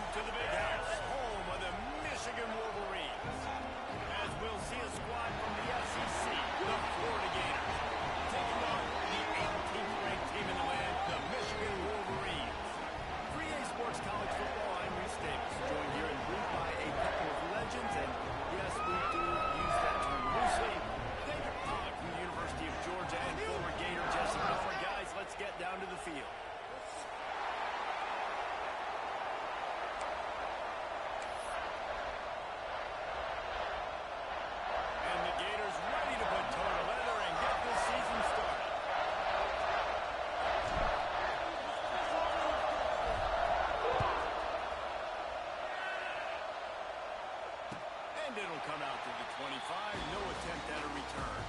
to the big house, home of the Michigan Wolverines. As we'll see a squad from the SEC, the Florida Gators, taking on the 18th ranked team in the land, the Michigan Wolverines. 3A Sports College Football, I'm Reese Davis, joined here in booth by a couple of legends, and yes, we do use that term loosely. David Pollack from the University of Georgia and former Gator Jesse Miller. Guys, let's get down to the field. It'll come out to the 25. No attempt at a return.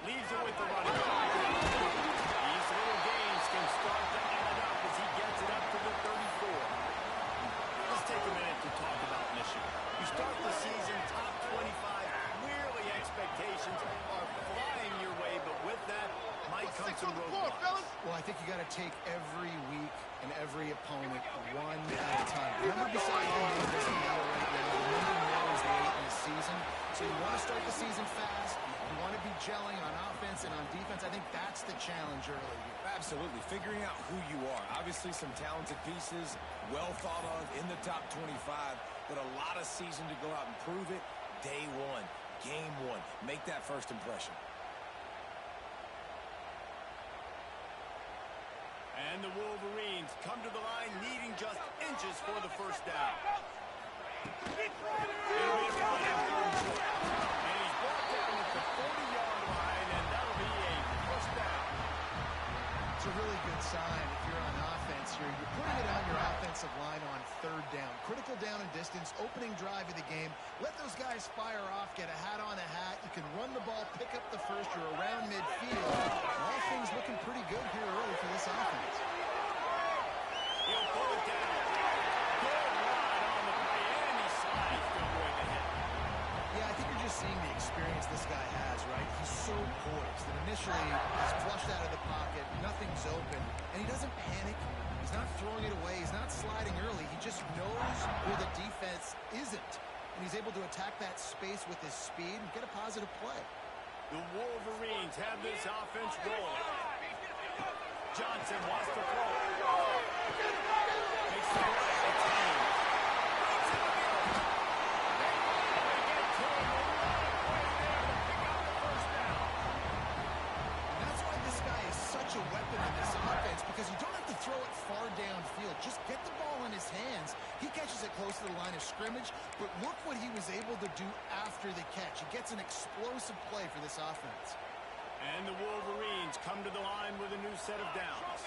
Leaves it with the running back. These little gains can start to add up as he gets it up to the 34. Let's take a minute to talk about Michigan. You start the season top 25. Clearly expectations are flying your way, but with that might come some roadblocks. Well, I think you got to take every week and every opponent one at a time. Remember, besides the name doesn't matter right now. The number matters late in the season. So you want to start the season fast. You want to be gelling on offense and on defense. I think that's the challenge early. Absolutely. Figuring out who you are. Obviously, some talented pieces, well thought of in the top 25, but a lot of season to go out and prove it. Day one, game one. Make that first impression. And the Wolverines come to the line needing just inches for the first down. It'll be a run after him short. And he's brought down at the 40-yard line, and that'll be a first down. It's a really good sign if you're on offense here. You're putting it on your offensive line on third down. Critical down and distance, opening drive of the game. Let those guys fire off, get a hat on a hat. You can run the ball, pick up the first. You're around midfield. All things looking pretty good here early for this offense. He'll pull it down. Good run on the play, and he slides to avoid the hit. Yeah, I think you're just seeing the experience this guy has, right? He's so poised. And initially, he's flushed out of the pocket. Nothing's open. And he doesn't panic. He's not throwing it away. He's not sliding early. He just knows where the defense isn't. And he's able to attack that space with his speed and get a positive play. The Wolverines have this offense rolling. Johnson wants to throw. Makes the right. It's him. A weapon in this offense because you don't have to throw it far downfield. Just get the ball in his hands. He catches it close to the line of scrimmage, but look what he was able to do after the catch. He gets an explosive play for this offense. And the Wolverines come to the line with a new set of downs.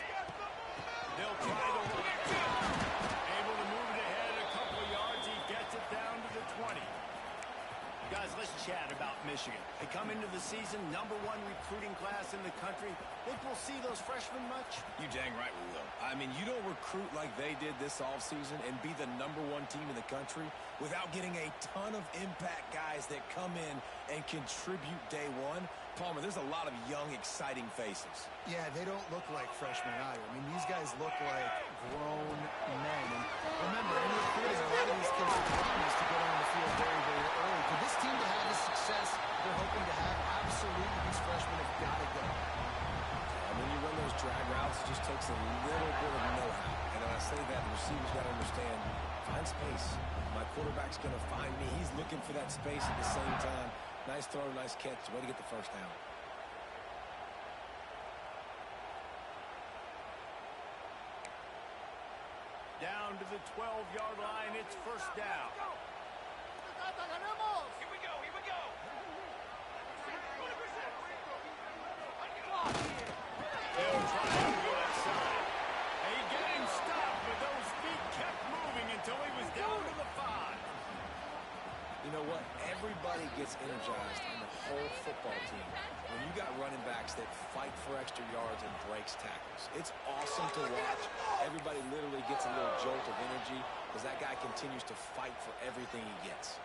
They'll try the run. Able to move it ahead a couple of yards. He gets it down to the 20. Guys, let's chat about Michigan. They come into the season #1 recruiting class in the country. Think we'll see those freshmen much? You dang right we will. I mean, you don't recruit like they did this offseason and be the #1 team in the country without getting a ton of impact guys that come in and contribute day one. Palmer, there's a lot of young, exciting faces. Yeah, they don't look like freshmen either. I mean, these guys look like grown men. And remember, in recruiting, a lot of these kids are promised to get on the field very, very early. For this team to have the success they're hoping to have, absolutely these freshmen have got to go. And when you run those drag routes, it just takes a little bit of know-how. And when I say that, the receiver's got to understand, find space. My quarterback's going to find me. He's looking for that space at the same time. Nice throw, nice catch. Way to get the first down. Down to the 12-yard line, it's first down. Here we go, here we go. They'll try to go outside. They get him stopped, but those feet kept moving until he was down to the 5. everybody gets energized on the whole football team when you got running backs that fight for extra yards and breaks tackles. It's awesome to watch. Everybody literally gets a little jolt of energy as that guy continues to fight for everything he gets.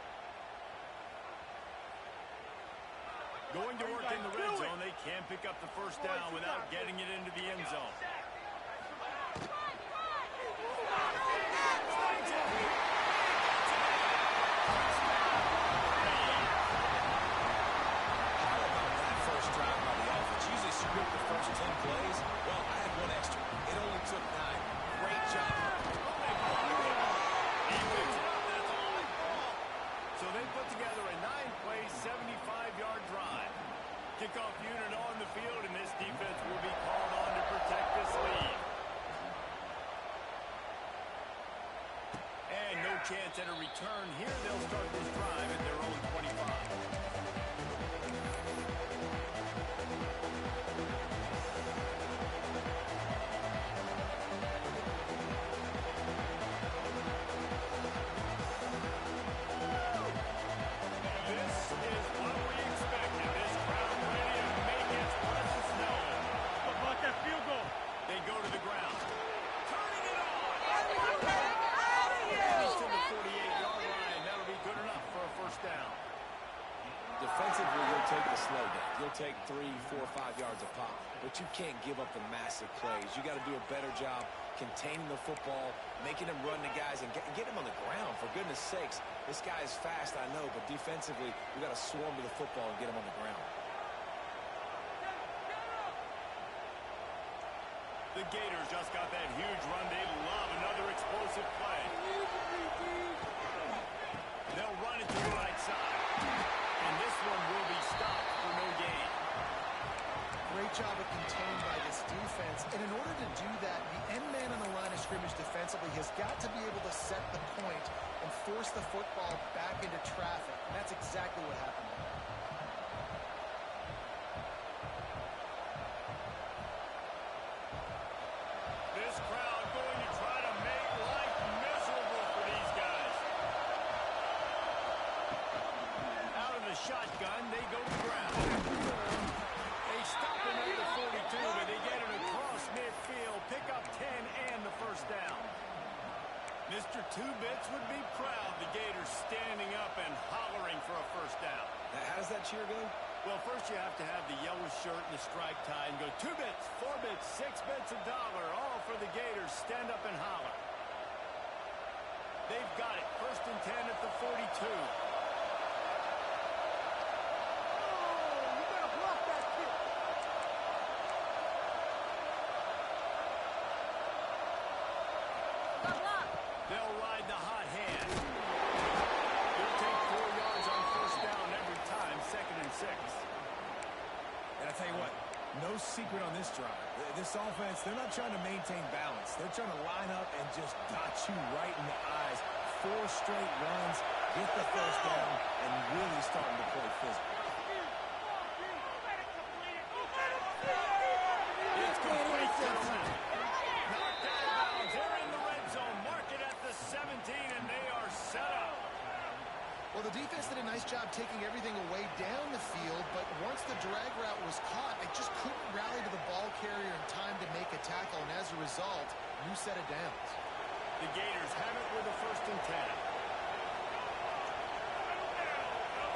Going to work in the red zone, they can't pick up the first down without getting it into the end zone. Script the first 10 plays. Well, I had one extra. It only took 9. Great job. So they put together a 9-play, 75-yard drive. Kickoff unit on the field, and this defense will be called on to protect this lead. And no chance at a return here. They'll start this drive at their own 25. Defensively, you'll take the slow down. You'll take 3, 4, 5 yards a pop, but you can't give up the massive plays. You got to do a better job containing the football, making them run the guys, and get them on the ground. For goodness sakes, this guy is fast, I know, but defensively, we got to swarm to the football and get him on the ground. The Gators just got that huge run. They love another explosive play. They'll run it to the right side. And this one will be stopped for no gain. Great job of contained by this defense. And in order to do that, the end man on the line of scrimmage defensively has got to be able to set the point and force the football back into traffic. And that's exactly what happened. This crowd going to try to make life miserable for these guys. Out of the shotgun, they go to the ground. They stop him at the 42, but they get it across midfield, pick up 10 and the first down. Mr. Two-Bits would be proud. The Gators standing up and hollering for a first down. How does that cheer go? Well, first you have to have the yellow shirt and the striped tie and go 2 bits, 4 bits, 6 bits, $1, all for the Gators. Stand up and holler. They've got it. First and 10 at the 42. They'll ride the hot hand. They'll take 4 yards on first down every time, 2nd and 6. And I tell you what, no secret on this drive. This offense, they're not trying to maintain balance. They're trying to line up and just dot you right in the eyes. 4 straight runs, get the first down, and really starting to play physical. It's complete, gentlemen. Knocked out of bounds. They're in the red zone. Mark it at the 17, and they are set up. Well, the defense did a nice job taking everything away down the field, but once the drag route was caught, they just couldn't rally to the ball carrier in time to make a tackle, and as a result, new set of downs. The Gators have it with a first and 10.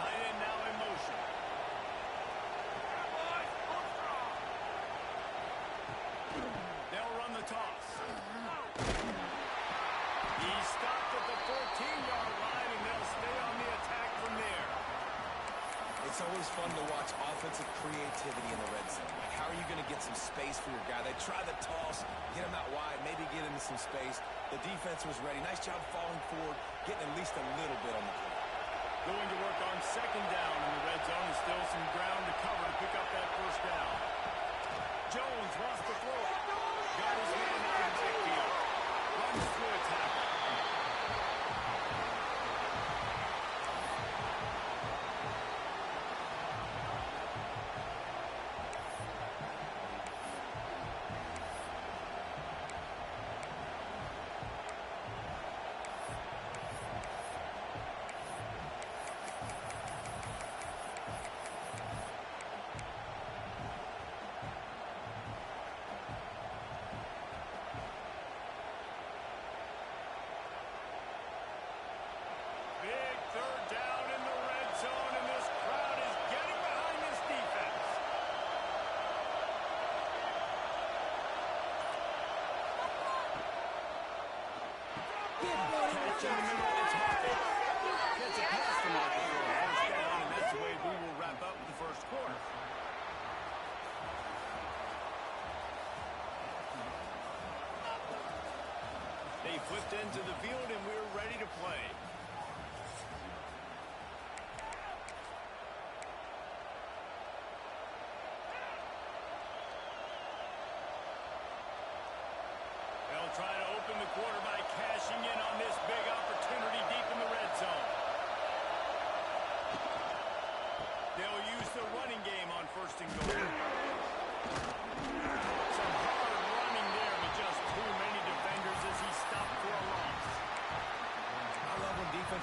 Tight end now in motion. They'll run the toss. He's stopped at the 14-yard line, and they'll stay on the attack from there. It's always fun to watch offensive creativity in the red zone. Like, how are you going to get some space for your guy? They try the toss, get him out wide, maybe get into some space. The defense was ready. Nice job falling forward, getting at least a little bit on the play. Going to work on second down in the red zone. There's still some ground to cover to pick up that first down. Jones wants to throw it. Got his man out of the backfield. Runs through a tackle.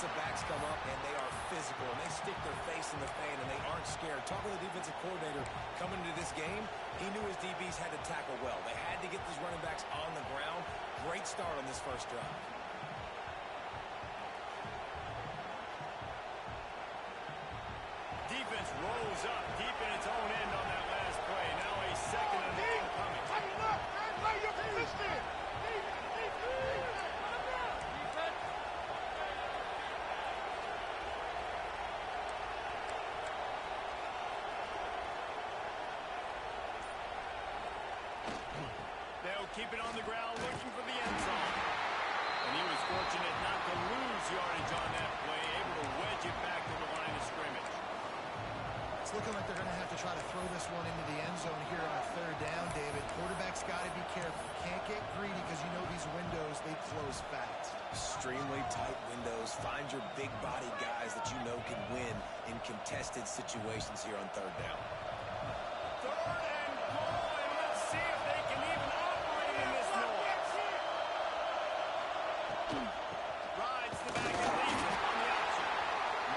defensive backs come up, and they are physical, and they stick their face in the fan, and they aren't scared. Talk to the defensive coordinator coming into this game. He knew his DBs had to tackle well. They had to get these running backs on the ground. Great start on this first drive. Defense rolls up deep in its own end on that last play. Now a second and long coming. They'll keep it on the ground looking for the end zone. And he was fortunate not to lose yardage on that play, able to wedge it back to the line of scrimmage. It's looking like they're going to have to try to throw this one into the end zone here on third down, David. Quarterback's got to be careful. Can't get greedy because you know these windows, they close fast. Extremely tight windows. Find your big body guys that you know can win in contested situations here on third down. Third and goal, and let's see if they can even operate in this noise. Rides the back and leaves it on the outside.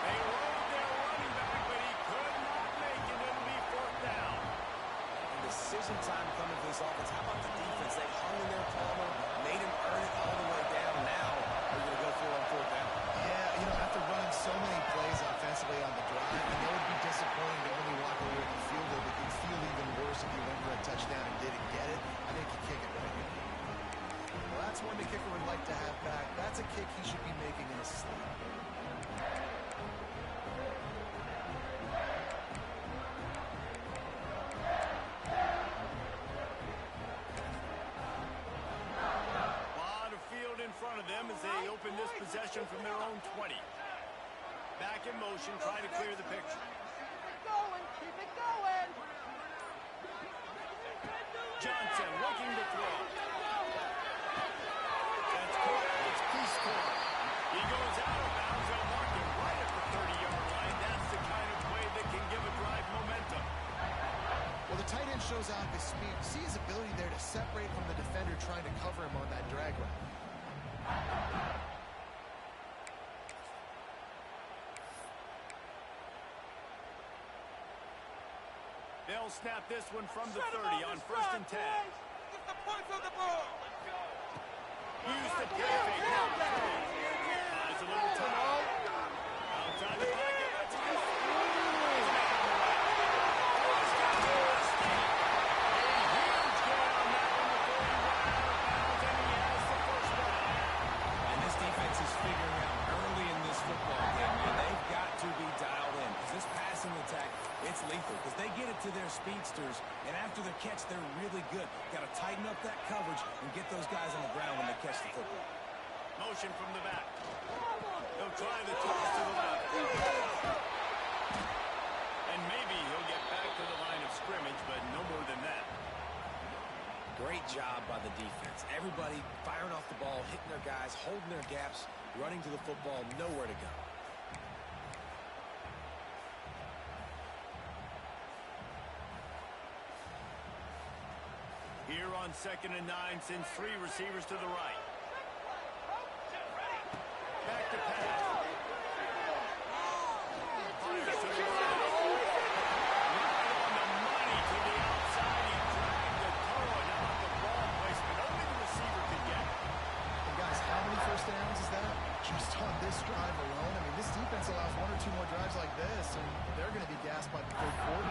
They rode their running back, but he could not make it. It'll be fourth down. And decision time coming for this offense. How about the defense? They hung in their Palmer, made him earn it all the way down. Now they're going to go for it on fourth down. Yeah, you know, after running so many plays offensively on the drive, I know it'd be disappointing to only walk away with the field goal, but you'd feel even worse if you went for a touchdown and didn't get it. I think you kick it right here. Well, that's one the kicker would like to have back. That's a kick he should be making in his sleep. Lot of field in front of them as they open this possession from their own 20. Back in motion, trying to clear the picture. Keep it going. Johnson looking to throw. That's caught. It's Peace Corps. He goes out of bounds. They'll mark him right at the 30-yard line. That's the kind of play that can give a drive momentum. Well, the tight end shows off his speed. See his ability there to separate from the defender trying to cover him on that drag route. They'll snap this one from the 30 on first and 10. Get the points on the ball. Use the play fake. Now the throw. Buys a little time. Outside the pocket. Let's go. He's making the right. He's got the mistake. A huge gain on that one before he ran out of bounds, and he has the first down. And this defense is figuring out early in this football game, man, they've got to be dialed in. Because this passing attack, it's lethal. Because they get it to their speedsters, and after the catch, they're really good. Got to tighten up that coverage and get those guys on the ground when they catch the football. Motion from the back. They'll try the toss to the left. And maybe he'll get back to the line of scrimmage, but no more than that. Great job by the defense. Everybody firing off the ball, hitting their guys, holding their gaps, running to the football, nowhere to go. Here on 2nd and 9, sends three receivers to the right. Back to pass. Fires to the right. Right on the money to the outside. He dragged the toe, and how about the ball placement? Only the receiver could get. And guys, how many first downs is that? Just on this drive alone. I mean, this defense allows one or two more drives like this, and they're going to be gassed by the third quarter.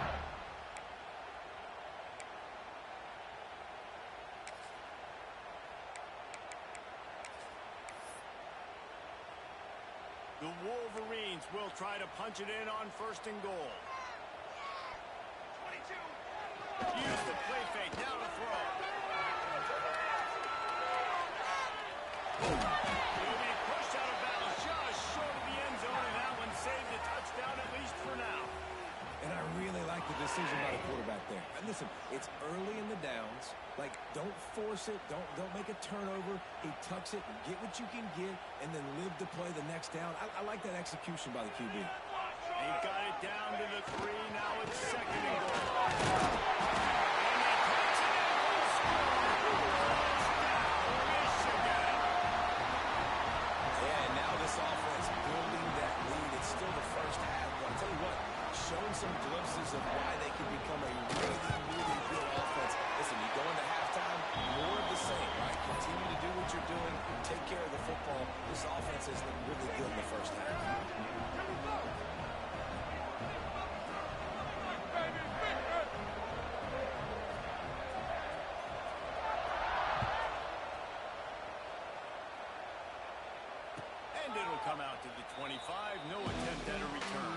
The Wolverines will try to punch it in on first and goal. 22. Use the play fake. Now to throw. He'll be pushed out of bounds just short of the end zone, and that one saved a touchdown at least for now. And I really like the decision by the quarterback there. And listen, it's early in the downs. Like, don't force it. Don't make a turnover. He tucks it, get what you can get, and then live to play the next down. I like that execution by the QB. He got it down to the 3. Now it's second and goal. And he takes it in for the score. Touchdown, Michigan. Yeah, and now this offense building some glimpses of why they can become a really, really good offense. Listen, you go into halftime, more of the same, right? Continue to do what you're doing, take care of the football. This offense has looked really good in the first half. And it'll come out to the 25. No attempt at a return.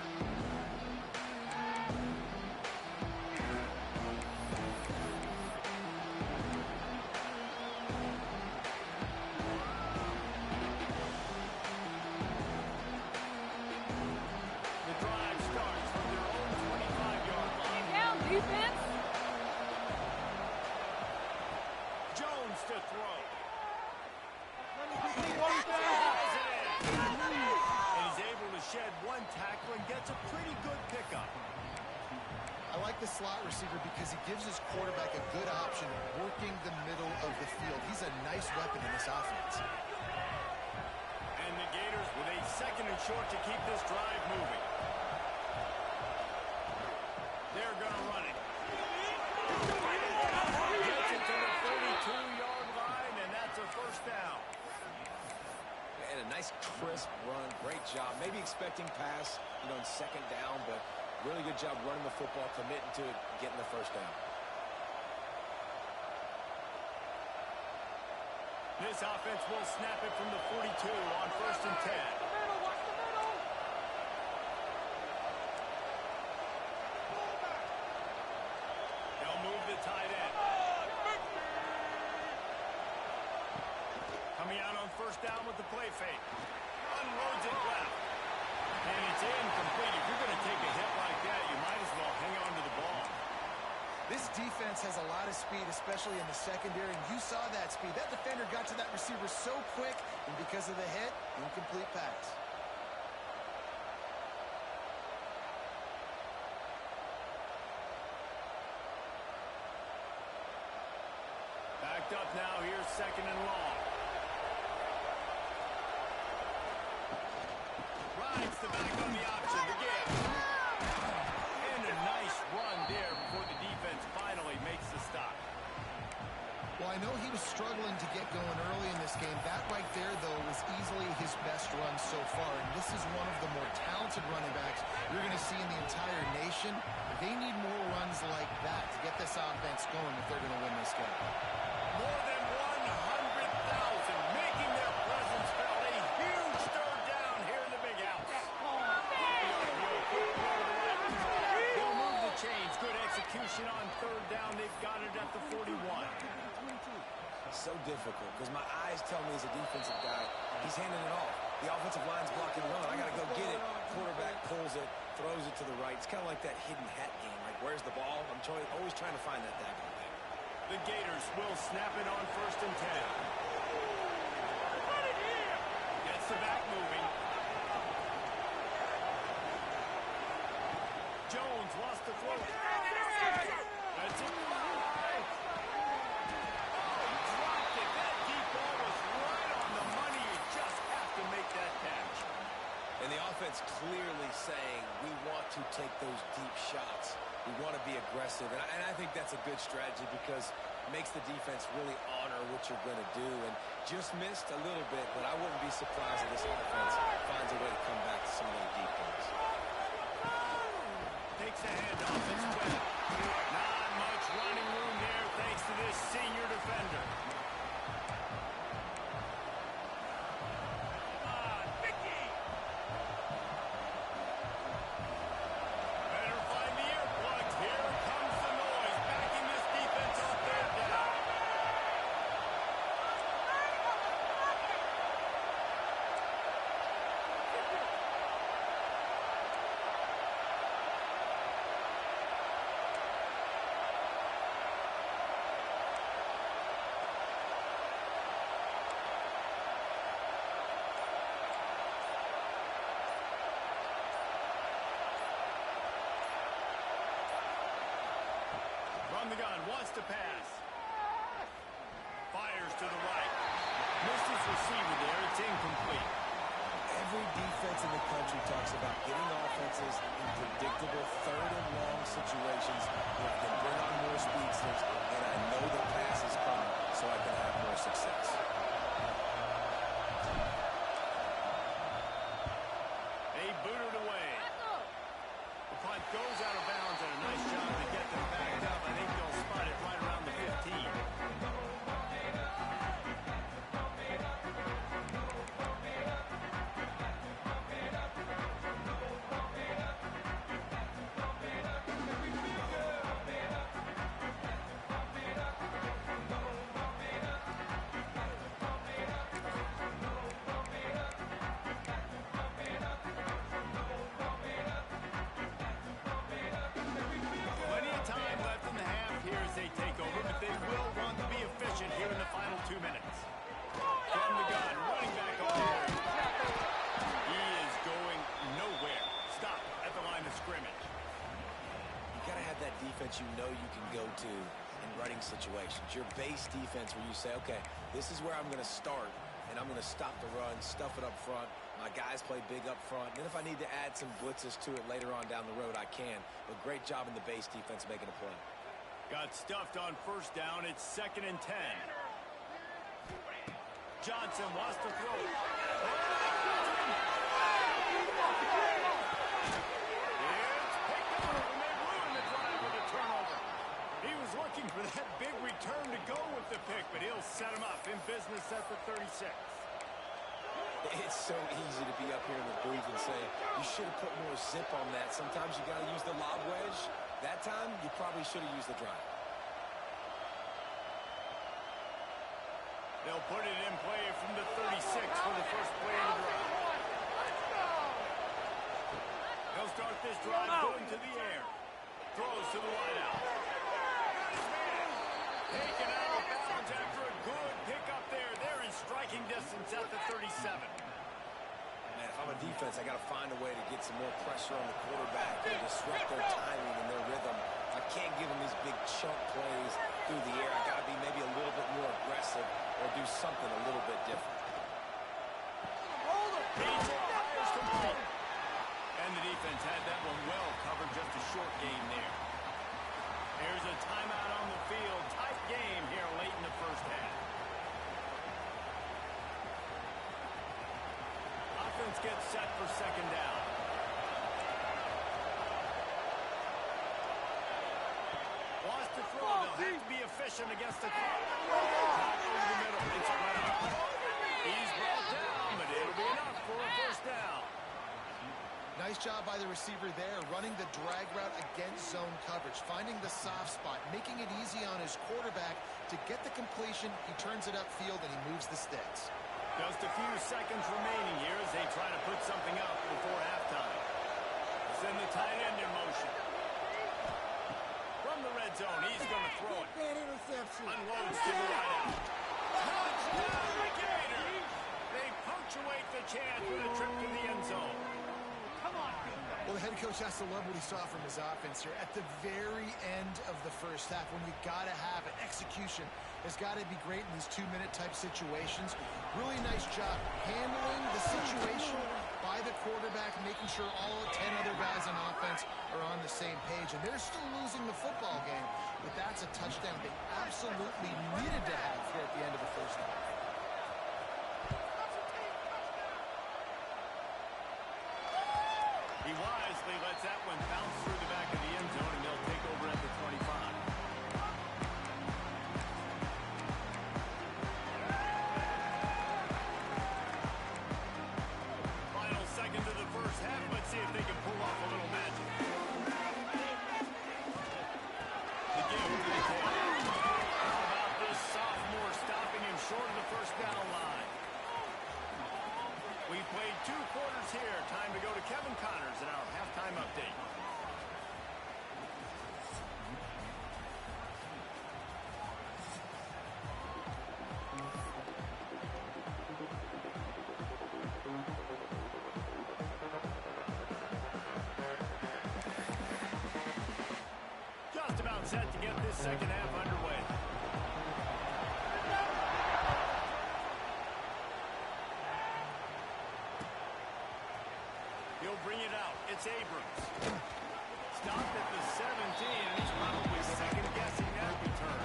The drive starts from their own 25-yard line. Down, defense. Jones to throw. And he's able to shed one tackle and gets a pretty good pickup. I like the slot receiver because he gives his quarterback a good option working the middle of the field. He's a nice weapon in this offense. And the Gators with a second and short to keep this drive moving. They're going to run it. Gets it to the 32-yard line, and that's a first down. And a nice crisp run. Great job. Maybe expecting pass, in second down, but really good job running the football, committing to it, getting the first down. This offense will snap it from the 42 on first and 10. Watch the middle. They'll move the tight end. Coming out on first down with the play fake. Unloads it left. And it's incomplete. If you're going to take a hit like that, you might as well hang on to the ball. This defense has a lot of speed, especially in the secondary, and you saw that speed. That defender got to that receiver so quick, and because of the hit, incomplete pass. Backed up now. Here's second and long. Rides the back on the option. The give. And a nice run there before the defense finally makes the stop. Well, I know he was struggling to get going early in this game. That right there, though, was easily his best run so far. And this is one of the more talented running backs you're going to see in the entire nation. They need more runs like that to get this offense going if they're going to win this game. More than 100,000 making their presence felt. A huge third down here in the big house. They'll move the chains. Good execution on third down. They've got it at the 41. So difficult because my eyes tell me as a defensive guy, he's handing it off. The offensive line's blocking run. I got to go get it. Quarterback pulls it, throws it to the right. It's kind of like that hidden hat game. Like, where's the ball? I'm always trying to find that daggone thing. The Gators will snap it on first and 10. Gets the back moving. Jones lost the throw. That's it. Dropped it. That deep ball was right on the money. You just have to make that catch. And the offense clearly saying, we want to take those deep shots. We want to be aggressive. And I think that's a good strategy because it makes the defense really honor what you're going to do. And just missed a little bit, but I wouldn't be surprised if this offense finds a way to come back to some of those deep points. Takes a handoff. It's Webb. Not much running room there thanks to this senior defender. Better find the earplugs. Here comes the noise. Backing this defense up there down. From the gun, wants to pass. Fires to the right. Misses receiver there. It's incomplete. Every defense in the country talks about getting offenses in predictable third and long situations where I can bring on more speedsters and I know the pass is coming so I can have more success. They booted away. The punt goes out of bounds, and a nice job to get them backed up. I think they'll spot it right around the 15. Plenty of time left in the half here as they take over, but they will want to be efficient here in the final 2 minutes. From the gun, running back all over. He is going nowhere. Stop at the line of scrimmage. You got to have that defense you know you can go to in running situations. Your base defense where you say, okay, this is where I'm going to start, and I'm going to stop the run, stuff it up front. My guys play big up front. Then if I need to add some blitzes to it later on down the road, I can. But great job in the base defense making a play. Got stuffed on first down. It's 2nd and 10. Johnson wants to throw. It's picked up, and they ruined the drive with a turnover. He was looking for that big return to go with the pick, but he'll set him up in business at the 36. It's so easy to be up here in the booth and say, you should have put more zip on that. Sometimes you got to use the lob wedge. That time, you probably should have used the drive. They'll put it in play from the 36 for the first play of the drive. They'll start this drive going to the air. Throws to the wideout. Taken out of bounds after a good pickup there. They're in striking distance at the 37. Man, if I'm a defense, I got to find a way to get some more pressure on the quarterback and disrupt their timing and their rhythm. I can't give them these big chunk plays through the air. I got to be maybe a little bit more aggressive or do something a little bit different. Fires complete. And the defense had that one well covered. Just a short gain there. Here's a timeout on the field. Tight game here late in the first half. Offense gets set for 2nd down. Wants to throw. They'll have to be efficient against the clock. Top over the middle. It's spread out. He's brought down, but it'll be enough for a first down. Nice job by the receiver there, running the drag route against zone coverage, finding the soft spot, making it easy on his quarterback to get the completion. He turns it upfield, and he moves the sticks. Just a few seconds remaining here as they try to put something up before halftime. Send the tight end in motion. From the red zone, he's going to throw it. Unloads to the wideout. Touchdown, Gators! They punctuate the chance with a trip to the end zone. Well, the head coach has to love what he saw from his offense here. At the very end of the first half, when you got to have it, execution has got to be great in these 2-minute type situations. Really nice job handling the situation by the quarterback, making sure all 10 other guys on offense are on the same page. And they're still losing the football game, but that's a touchdown they absolutely needed to have here at the end of the first half. He wisely lets that one bounce through the back of the end zone, and they'll take over at the 25. Final seconds of the first half. Let's see if they can pull off a little magic. The give to the tail. How about this sophomore stopping him short of the first down line? We played 2 quarters here. Time to go to Kevin Connors in our halftime update. Just about set to get this second half underway. He'll bring it out. It's Abrams. Stopped at the 17, and he's probably second-guessing that return.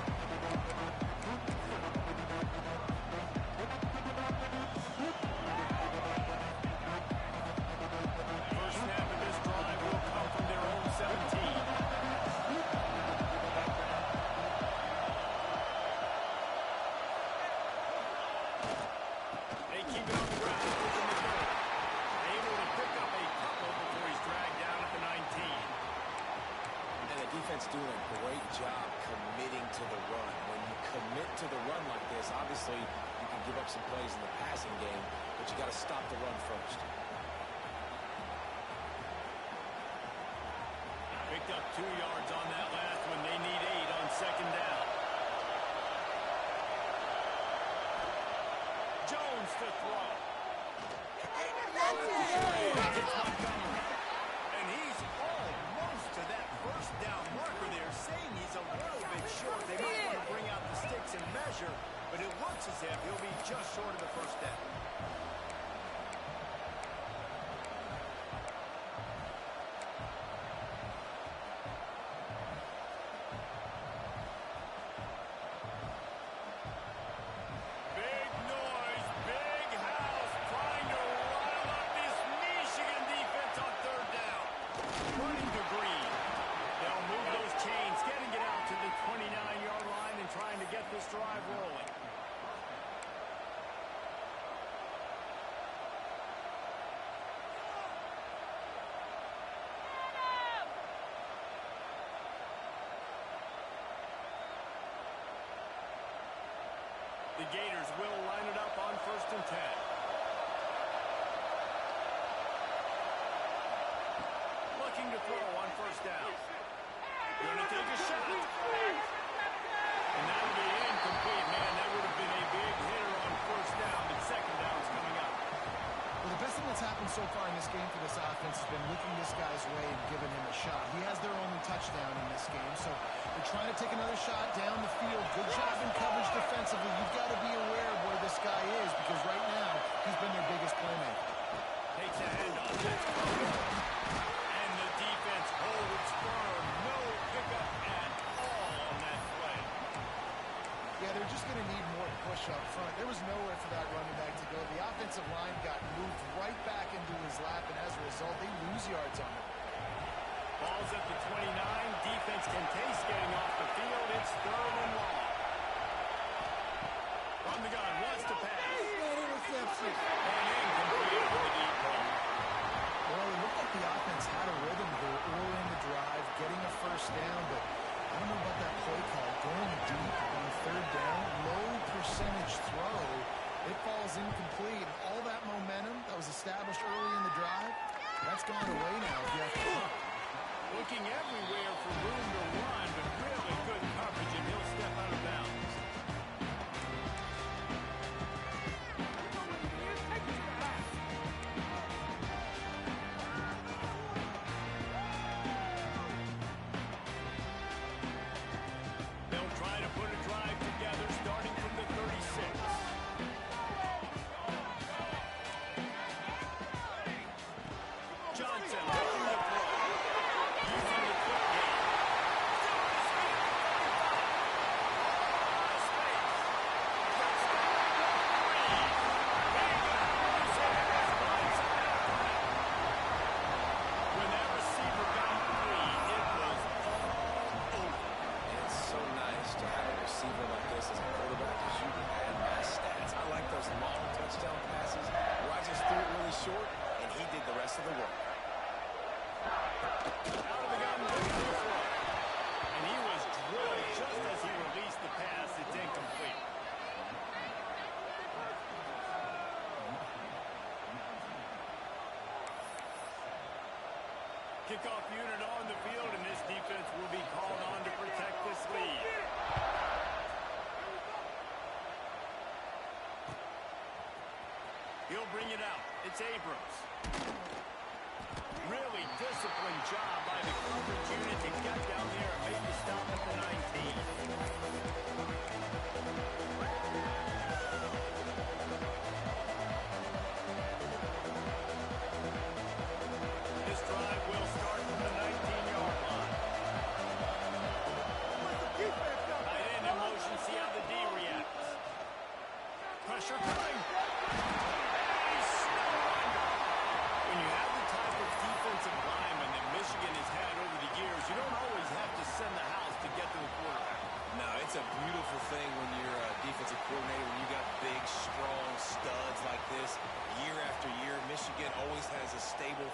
First snap of this drive will come from their own 17. They keep it on the ground, open the door. Able to pick up a couple before he's dragged down at the 19. And the defense doing a great job committing to the run. When you commit to the run like this, obviously you can give up some plays in the passing game, but you got to stop the run first. Picked up 2 yards on that last one. They need 8 on second down. Jones to throw. It's Montgomery. And he's almost to that first down marker there, saying he's a little bit short. They might want to bring out the sticks and measure, but it looks as if he'll be just short of the first down. Big noise, big house, trying to rile up this Michigan defense on third down. Running to Green. They'll move those chains, getting it out to the 29-yard line and trying to get this drive rolling. The Gators will line it up on 1st and 10. Looking to throw on 1st down. Gonna take a shot. And that'll be incomplete. Man, that would have been a big hitter on 1st down, but 2nd down's coming up. Well, the best thing that's happened so far in this game for this offense has been looking this guy's way and giving him a shot. He has their only touchdown in this game, so they're trying to take another shot down the field. Good job in coverage defensively. You've got to be aware of where this guy is because right now he's been their biggest playmaker. Takes a handoff. That's covered. And the defense holds firm. No pickup at all on that play. Yeah, they're just going to need more push up front. There was nowhere for that running back to go. The offensive line got moved right back into his lap, and as a result, they lose yards on it. Ball's at the 29. Defense can taste getting off the field. It's 3rd and long. From the gun, wants to pass. Interception. And incomplete for the deep ball. Well, it looked like the offense had a rhythm here early in the drive, getting a first down, but I don't know about that play call. Going deep on 3rd down, low percentage throw. It falls incomplete. All that momentum that was established early in the drive, that's gone away now. Looking everywhere for room to run, but really good coverage, and he'll step out of bounds. They'll try to put a drive together, starting from the 36. Johnson looking to throw. Using the quick game. When that receiver got free, it was all over. And it's so nice to have a receiver like this as a quarterback because you can add mass stats. I like those long touchdown passes where I just threw it really short and he did the rest of the work. Out of the gun, looking to throw. And he was drilled just as he released the pass. It's incomplete. Kickoff unit on the field, and this defense will be called on to protect this lead. He'll bring it out. It's Abrams. Really disciplined job by the coverage unit to get down there and make the stop at the 19.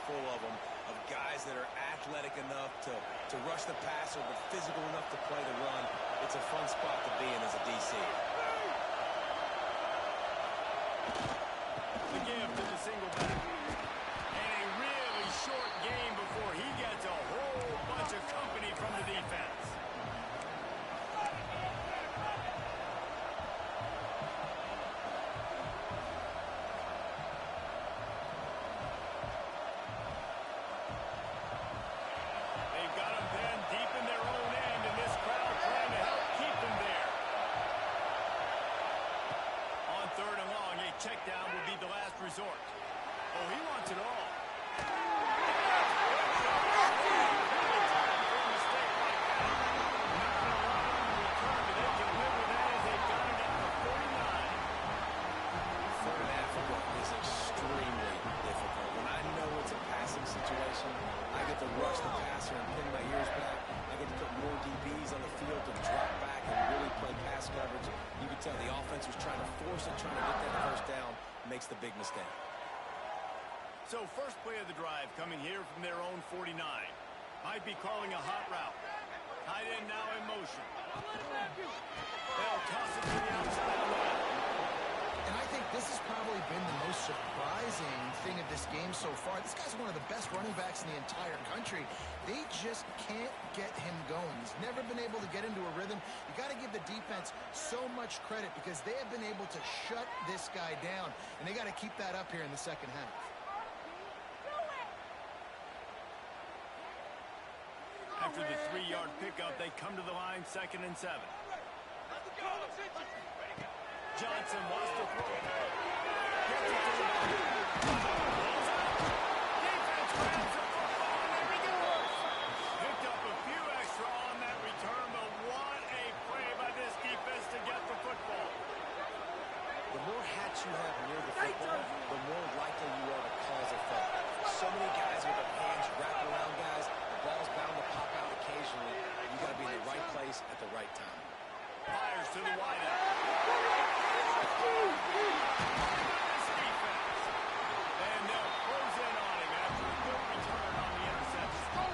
full of them, of guys that are athletic enough to rush the passer, but physical enough to play the run. It's a fun spot to be in as a DC. The give to the single back. And a really short game before he gets a whole bunch of company from the defense. They've got him then deep in their own end, and this crowd trying to help keep them there. On third and long, a check down will be the last resort. Oh, he wants it all. Third and Africa is extremely difficult. When I know it's a passing situation, I get to rush the passer and pin my ears back. I get to put more DBs on the field to drop back and really play pass coverage. You can tell the offense was trying to force it, trying to get that first down, makes the big mistake. So first play of the drive coming here from their own 49. Might be calling a hot route. Tight end now in motion. They'll toss it to the outside of the left. And I think this has probably been the most surprising thing of this game so far. This guy's one of the best running backs in the entire country. They just can't get him going. He's never been able to get into a rhythm. You got to give the defense so much credit because they have been able to shut this guy down. And they got to keep that up here in the second half. After the 3-yard pickup, they come to the line 2nd and 7. Johnson wants to throw it. Gets it to the ball. Defense grabs the football, and they make it worse. Picked up a few extra on that return, but what a play by this defense to get the football. The more hats you have near the football, the more likely you are to cause a foul. So many guys with their hands wrapped around guys, the ball's bound to pop out occasionally. You got to be in the right place at the right time. Fires to the wideout. And they'll close in on him after a good return on the interception.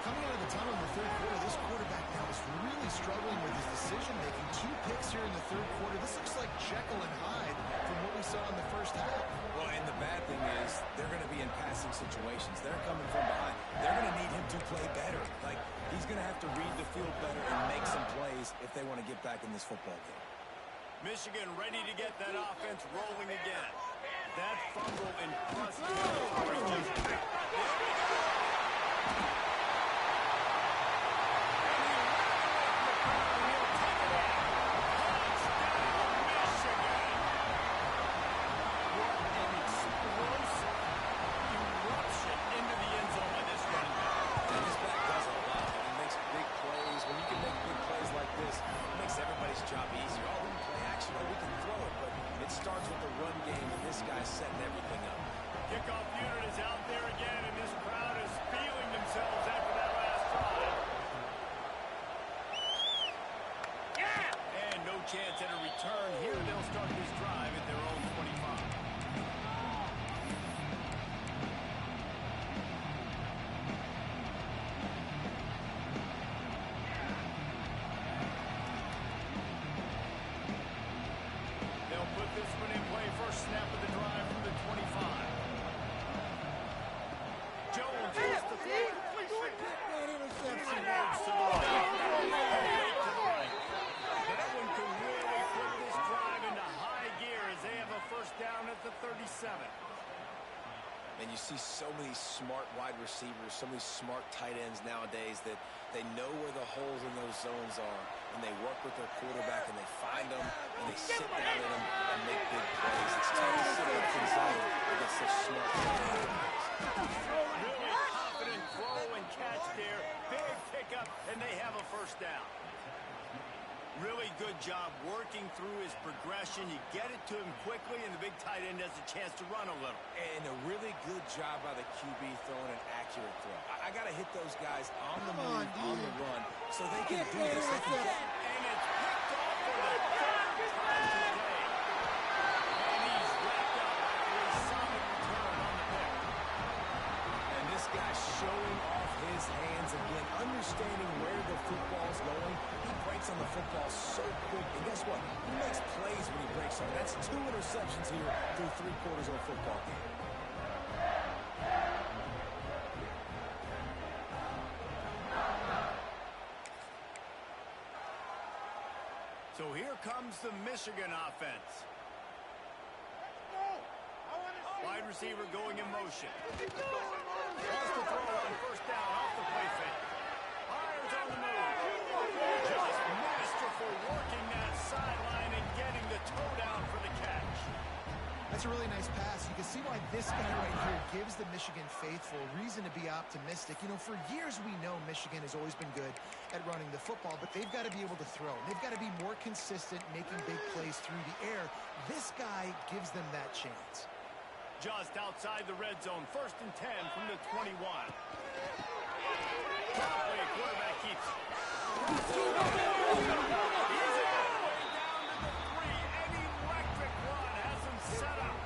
Coming out of the tunnel in the third quarter, this quarterback now is really struggling with his decision-making. 2 picks here in the third quarter. This looks like Jekyll and Hyde from what we saw in the first half. Well, and the bad thing is they're going to be in passing situations. They're coming from behind. They're going to need him to play better. Like, he's going to have to read the field better and make some plays if they want to get back in this football game. Michigan ready to get that offense rolling again. That fumble in plus territory just there we go. Job easier. Oh, we can play action, or we can throw it, but it starts with the run game, and this guy's setting everything up. Kickoff unit is out there again, and this crowd is feeling themselves after that last drive. And no chance at a return here. They'll start this drive at their own 25. This one in play, first snap of the drive from the 25. Jones wants to throw it. Interception. To the right. That one can really put this drive into high gear as they have a first down at the 37. And you see so many smart wide receivers, so many smart tight ends nowadays that they know where the holes in those zones are, and they work with their quarterback, and they find them, and they sit down in them and make big plays. It's tough to sit up in zone against such smart players. Really confident throw and catch there. Big pickup, and they have a first down. Really good job working through his progression. You get it to him quickly, and the big tight end has a chance to run a little. And a really good job by the QB throwing an accurate throw. I got to hit those guys on the move, on the run, so they can do this. They can get. And it's picked off for the third time today. And he's wrapped up after a solid return on the pick. showing off his hands again, understanding where the football's going. He breaks on the football so quick, and guess what? He makes plays when he breaks on it. That's 2 interceptions here through 3 quarters of a football game. So here comes the Michigan offense. Wide receiver going in motion. Wants to throw on first down off the play fake. Fires on the move. Just masterful working that sideline and getting the toe down for the catch. That's a really nice pass. You can see why this guy right here gives the Michigan faithful reason to be optimistic. You know, for years we know Michigan has always been good at running the football, but they've got to be able to throw. They've got to be more consistent making big plays through the air. This guy gives them that chance. Just outside the red zone, 1st and 10 from the 21. Probably a quarterback keeps it. He's all the way down to the 3. An electric run has him set up.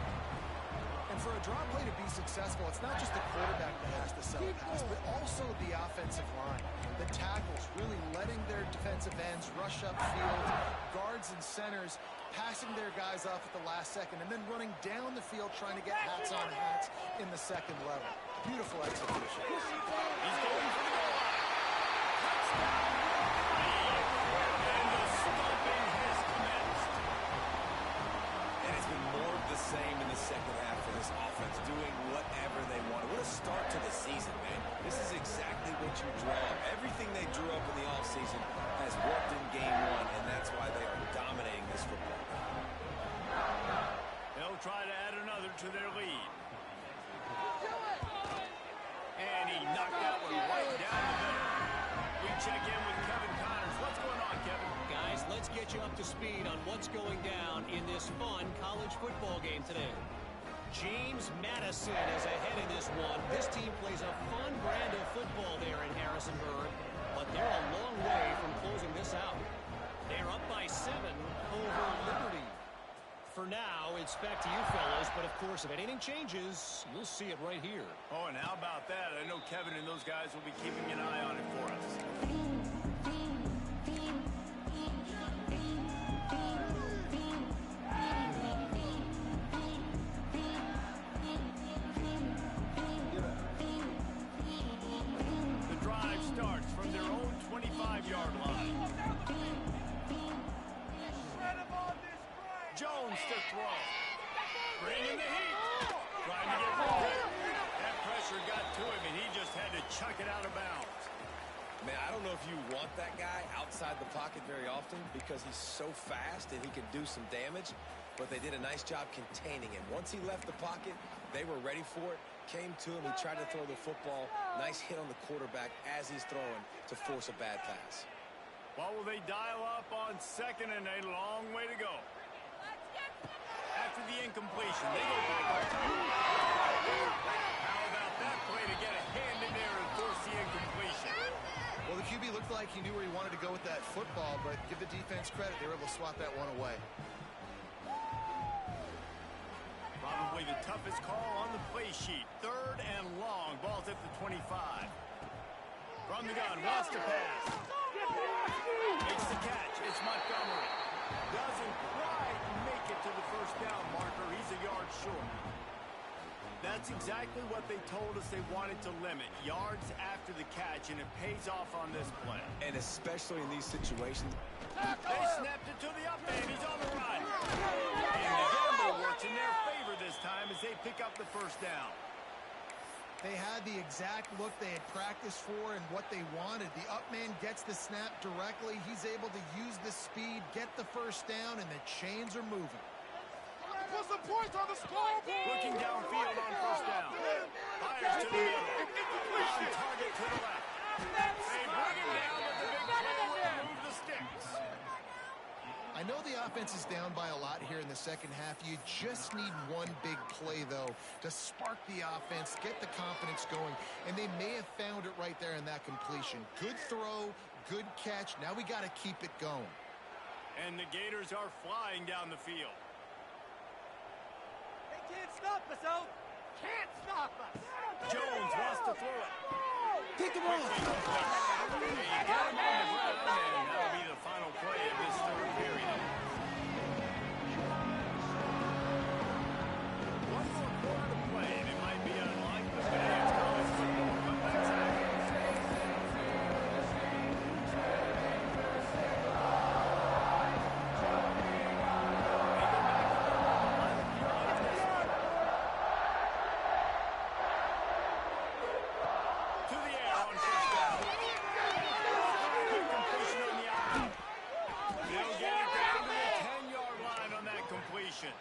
And for a draw play to be successful, it's not just the quarterback that has to sell a pass, but also the offensive line. The tackles really letting their defensive ends rush upfield, guards and centers passing their guys off at the last second, and then running down the field trying to get hats on hats in the second level. Beautiful execution. He's going for the goal line. Touchdown, Wolverine. And the stomping has commenced. And it's been more of the same in the second half for this offense, doing whatever they want. What a start to the season, man. This is exactly what you draw up. Everything they drew up in the offseason has worked in game 1, and that's why they are dominating this football. They'll try to add another to their lead. And he knocked that one right down the middle. We check in with Kevin Connors. What's going on, Kevin? Guys, let's get you up to speed on what's going down in this fun college football game today. James Madison is ahead in this one. This team plays a fun brand of football there in Harrisonburg, but they're a long way from closing this out. They're up by 7 over Liberty. For now, it's back to you fellas, but of course, if anything changes, you'll see it right here. Oh, and how about that? I know Kevin and those guys will be keeping an eye on it for us. The drive starts from their own 25-yard line. Jones to throw. Bringing the heat. Trying to get rid. That pressure got to him, and he just had to chuck it out of bounds. Man, I don't know if you want that guy outside the pocket very often because he's so fast and he can do some damage, but they did a nice job containing him. Once he left the pocket, they were ready for it, came to him, he tried to throw the football. Nice hit on the quarterback as he's throwing to force a bad pass. Well, will they dial up on 2nd and a long way to go? After the incompletion, they go back on top. How about that play to get a hand in there and force the incompletion? Well, the QB looked like he knew where he wanted to go with that football, but give the defense credit. They were able to swat that one away. Probably the toughest call on the play sheet. 3rd and long. Ball's at the 25. From the gun, wants to pass. Makes the catch. It's Montgomery. Doesn't quite make it to the first down marker. He's a yard short. That's exactly what they told us they wanted to limit. Yards after the catch, and it pays off on this play. And especially in these situations. They snapped it to the up end. He's on the run. And the gamble works in their favor this time as they pick up the first down. They had the exact look they had practiced for and what they wanted. The up man gets the snap directly. He's able to use the speed, get the first down, and the chains are moving. Put some points on the scoreboard. Looking downfield on first down. Fires to the middle. On target to the left. They bring him down with the big play will remove the sticks. I know the offense is down by a lot here in the second half. You just need one big play, though, to spark the offense, get the confidence going, and they may have found it right there in that completion. Good throw, good catch. Now we got to keep it going. And the Gators are flying down the field. They can't stop us, Oak. Can't stop us. Jones wants to throw it. Take the ball. They got him on the ground, and that'll be the final play of this third period. One more quarter to play, and it might be unlikely, but hey, it's college football. Comeback time. To the air on first down. Quick completion on the out. They'll get it down to the 10-yard line on that completion.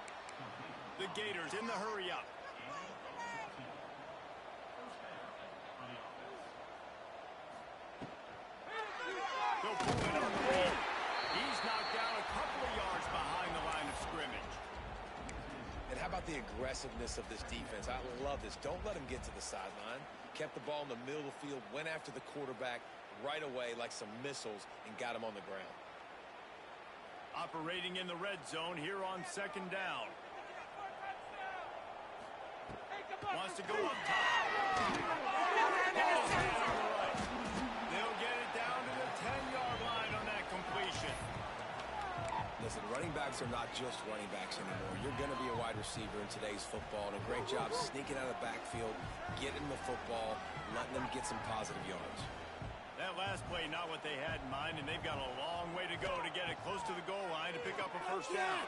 The Gators in the hurry up. They'll pull it up the lead. He's knocked down a couple of yards behind the line of scrimmage. And how about the aggressiveness of this defense? I love this. Don't let them get to the sideline. Kept the ball in the middle of the field, went after the quarterback right away like some missiles, and got him on the ground. Operating in the red zone here on second down. Wants to go up top. Ball's down on the right. They'll get it down to the 10-yard line on that completion. Listen, running backs are not just running backs anymore. You're going to be a wide receiver in today's football, and a great job sneaking out of the backfield, getting the football, letting them get some positive yards. That last play, not what they had in mind, and they've got a long way to go to get it close to the goal line to pick up a first down.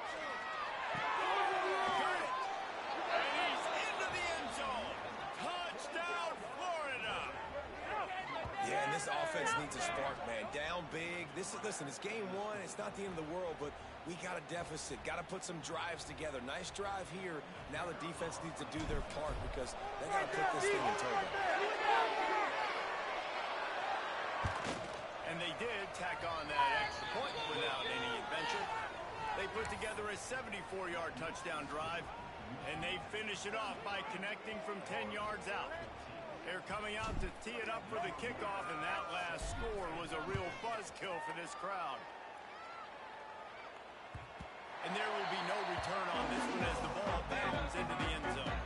Got it. And he's into the end zone. Touchdown, Florida. Yeah, and this offense needs a spark, man. Down big. Listen, it's game one. It's not the end of the world, but we got a deficit. Got to put some drives together. Nice drive here. Now the defense needs to do their part because they got to put this thing in turbo. And they did tack on that extra point without any adventure. They put together a 74-yard touchdown drive, and they finish it off by connecting from 10 yards out. They're coming out to tee it up for the kickoff, and that last score was a real buzzkill for this crowd. And there will be no return on this one as the ball bounds into the end zone.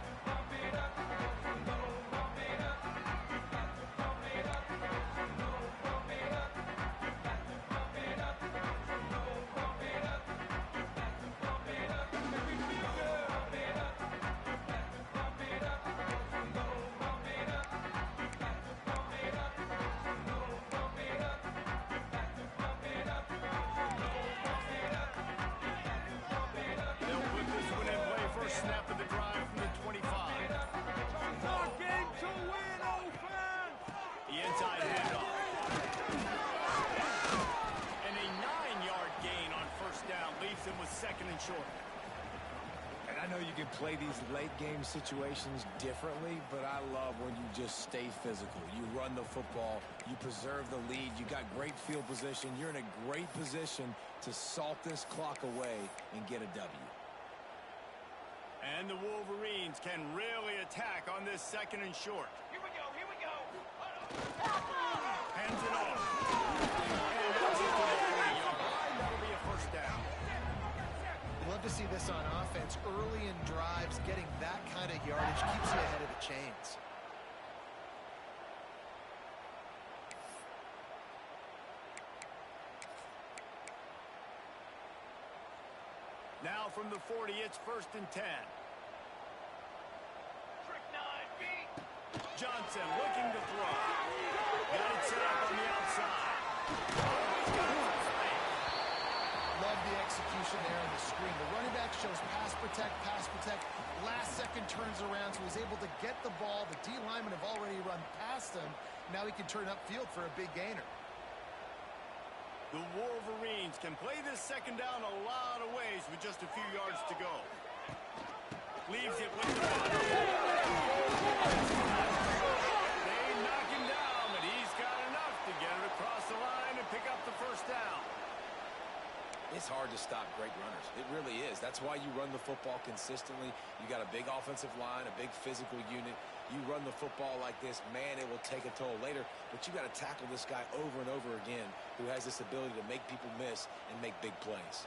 Snap of the drive from the 25. Game to win, offense! The inside handoff. And a 9-yard gain on first down leaves him with second and short. And I know you can play these late game situations differently, but I love when you just stay physical. You run the football, you preserve the lead, you got great field position, you're in a great position to salt this clock away and get a W. And the Wolverines can really attack on this second and short. Here we go, here we go. Hands it off. And that's it to the 40-yard line. That'll be a first down. Love to see this on offense. Early in drives, getting that kind of yardage keeps you ahead of the chains. Now from the 40, it's first and 10. Johnson looking to throw. Got it set up on the outside. Love the execution there on the screen. The running back shows pass protect. Last second turns around, so he's able to get the ball. The D linemen have already run past him. Now he can turn upfield for a big gainer. The Wolverines can play this second down a lot of ways with just a few yards to go. Leaves it with the ball. They knock him down, but he's got enough to get it across the line and pick up the first down. It's hard to stop great runners. It really is. That's why you run the football consistently. You got a big offensive line, a big physical unit. You run the football like this, man, it will take a toll later. But you got to tackle this guy over and over again who has this ability to make people miss and make big plays.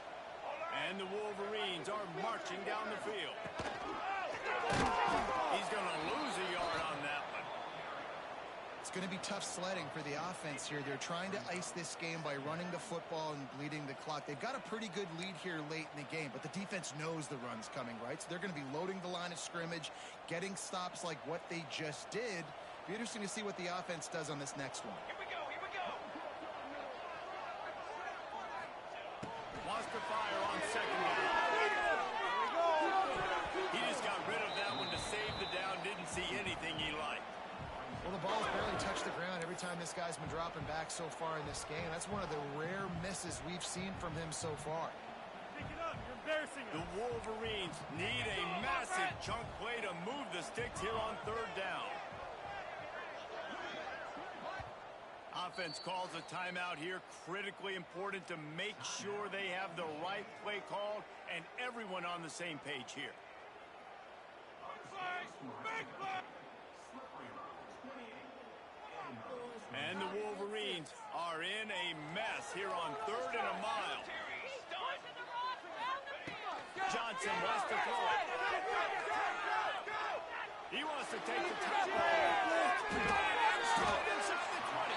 And the Wolverines are marching down the field. He's going to lose a yard on that one. It's going to be tough sledding for the offense here. They're trying to ice this game by running the football and bleeding the clock. They've got a pretty good lead here late in the game, but the defense knows the run's coming, right? So they're going to be loading the line of scrimmage, getting stops like what they just did. Be interesting to see what the offense does on this next one. Here we go, here we go. Wants to fire on second down. He just got rid of that one to save the down. Didn't see anything he liked. Well, the ball's barely touched the ground every time this guy's been dropping back so far in this game. That's one of the rare misses we've seen from him so far. Pick it up. You're embarrassing us. The Wolverines need a massive chunk play to move the sticks here on third down. Offense calls a timeout here. Critically important to make sure they have the right play called and everyone on the same page here. And the Wolverines are in a mess here on third and a mile. Johnson wants to throw it. He wants to take the top off. Inside the 20.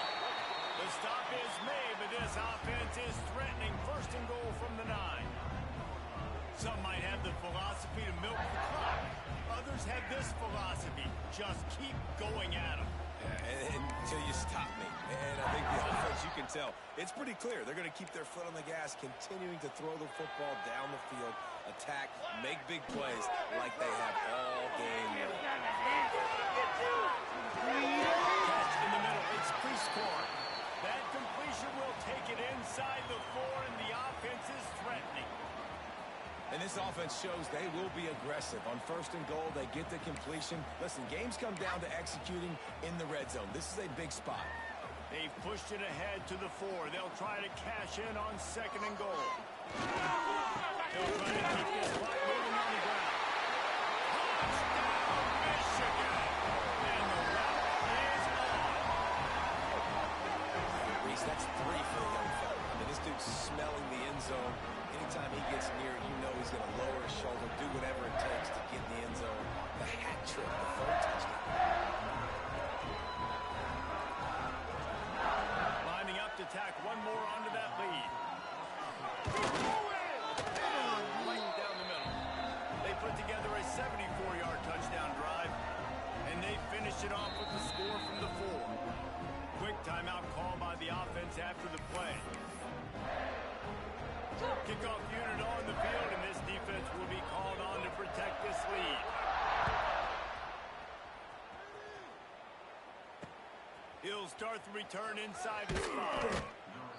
The stop is made, but this offense is threatening first and goal from the 9. Some might have the philosophy to milk the clock. Others have this philosophy. Just keep going at them. Until you stop me. And I think the offense, you can tell, it's pretty clear. They're going to keep their foot on the gas, continuing to throw the football down the field, attack, make big plays like they have all game long. Catch in the middle. It's Prescore. That completion will take it inside the 4, and the offense is threatening. And this offense shows they will be aggressive. On first and goal, they get the completion. Listen, games come down to executing in the red zone. This is a big spot. They've pushed it ahead to the 4. They'll try to cash in on second and goal. They'll try to keep this clock moving on the ground. Touchdown, Michigan! And the route is on. Reese, that's 3 for the young fella. I mean, this dude's smelling the end zone. Anytime he gets near, you know he's going to lower his shoulder, do whatever it takes to get in the end zone. The hat trick, the 3rd touchdown. Lining up to tack one more onto that lead. Right down the middle. They put together a 74-yard touchdown drive, and they finish it off with the score from the 4. Quick timeout call by the offense after the play. Kickoff unit on the field, and this defense will be called on to protect this lead. He'll start the return inside his 5.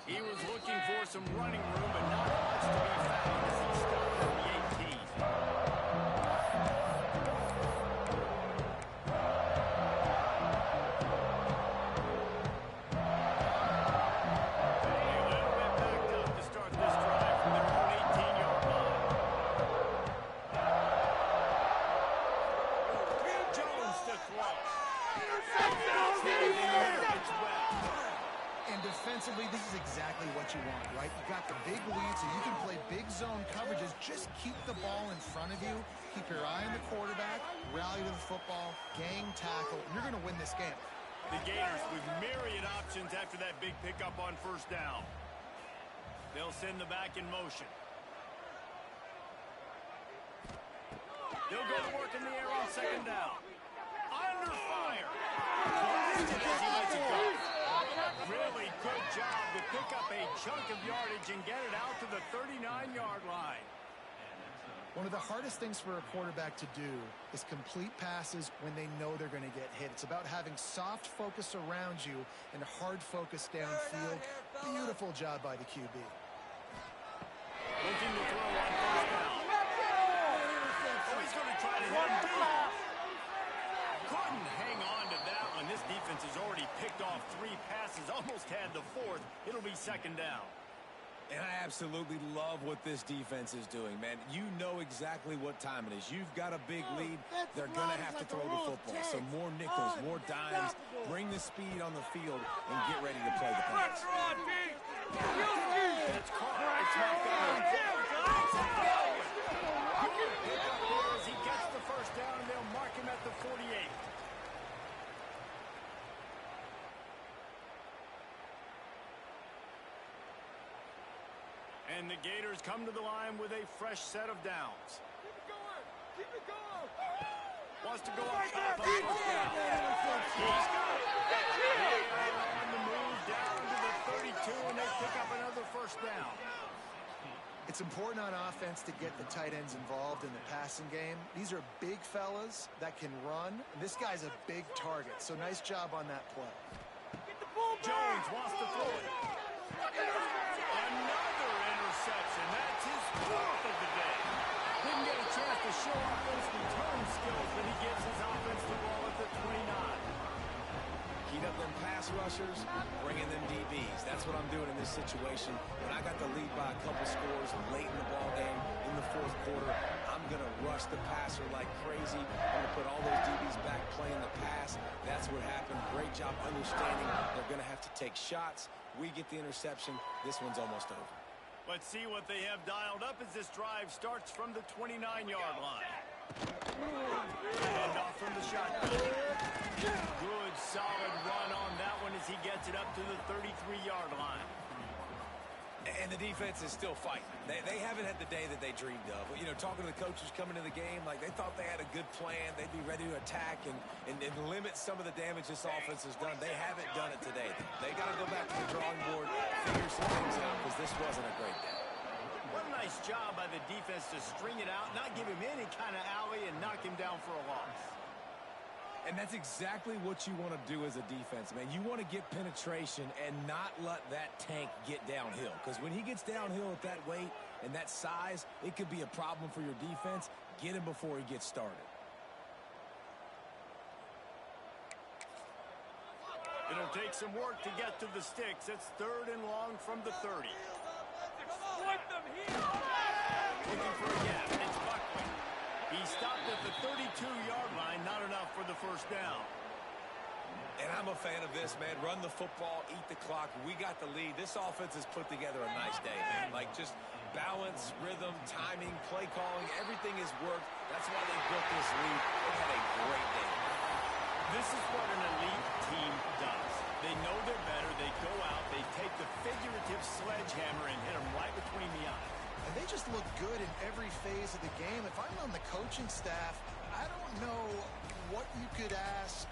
He was looking for some running room, but not much to be found as he stopped at the 18. Defensively, this is exactly what you want, right? You got the big lead, so you can play big zone coverages. Just keep the ball in front of you. Keep your eye on the quarterback. Rally to the football. Gang tackle. You're going to win this game. The Gators with myriad options after that big pickup on first down. They'll send the back in motion. They'll go to work in the air on second down. Under fire. Blasted as he lets it go. Really good job to pick up a chunk of yardage and get it out to the 39-yard line. One of the hardest things for a quarterback to do is complete passes when they know they're going to get hit. It's about having soft focus around you and hard focus downfield. Beautiful job by the QB. Looking to throw on first down. Oh, he's going to try to hit him deep. Couldn't hang on to that one. This defense has already picked off 3 passes, almost had the 4th. It'll be second down. And I absolutely love what this defense is doing, man. You know exactly what time it is. You've got a big lead. They're going to have to throw the football. So more nickels, more dimes. Bring the speed on the field and get ready to play the pass. It's caught. It's not good. Good pickup here as he gets the first down, and they'll mark him at the 48. And the Gators come to the line with a fresh set of downs. Keep it going. Keep it going. Wants to go up top on first down. He's got it. They are on the move down to the 32, and they pick up another first down. It's important on offense to get the tight ends involved in the passing game. These are big fellas that can run. And this guy's a big target, so nice job on that play. Get the ball back. Jones wants to throw it. Another interception. That's his fourth of the day. Didn't get a chance to show off those return skills, but he gives his offense the ball at the 29. Heat up them pass rushers, bring in them DBs. That's what I'm doing in this situation. When I got the lead by a couple scores late in the ball game in the fourth quarter, I'm going to rush the passer like crazy. I'm going to put all those DBs back playing the pass. That's what happened. Great job understanding they're going to have to take shots. We get the interception. This one's almost over. Let's see what they have dialed up as this drive starts from the 29-yard line. And off from the shotgun. Good, solid run on that one as he gets it up to the 33-yard line. And the defense is still fighting. They haven't had the day that they dreamed of. You know, talking to the coaches coming to the game, like they thought they had a good plan. They'd be ready to attack and limit some of the damage this offense has done. They haven't done it today. They got to go back to the drawing board, figure some things out, because this wasn't a great day. What a nice job by the defense to string it out, not give him any kind of alley, and knock him down for a loss. And that's exactly what you want to do as a defense, man. You want to get penetration and not let that tank get downhill. Because when he gets downhill at that weight and that size, it could be a problem for your defense. Get him before he gets started. It'll take some work to get to the sticks. It's 3rd and long from the 30. Exploit them here. Looking for a gap. It's Buckley. He stopped at the 32-yard line. Not enough for the first down. And I'm a fan of this, man. Run the football, eat the clock. We got the lead. This offense has put together a nice day, man. Like, just balance, rhythm, timing, play calling. Everything has worked. That's why they built this lead. They had a great day. This is what an elite team does. They know they're better. They go out. They take the figurative sledgehammer and hit them right between the eyes. And they just look good in every phase of the game. If I'm on the coaching staff, I don't know what you could ask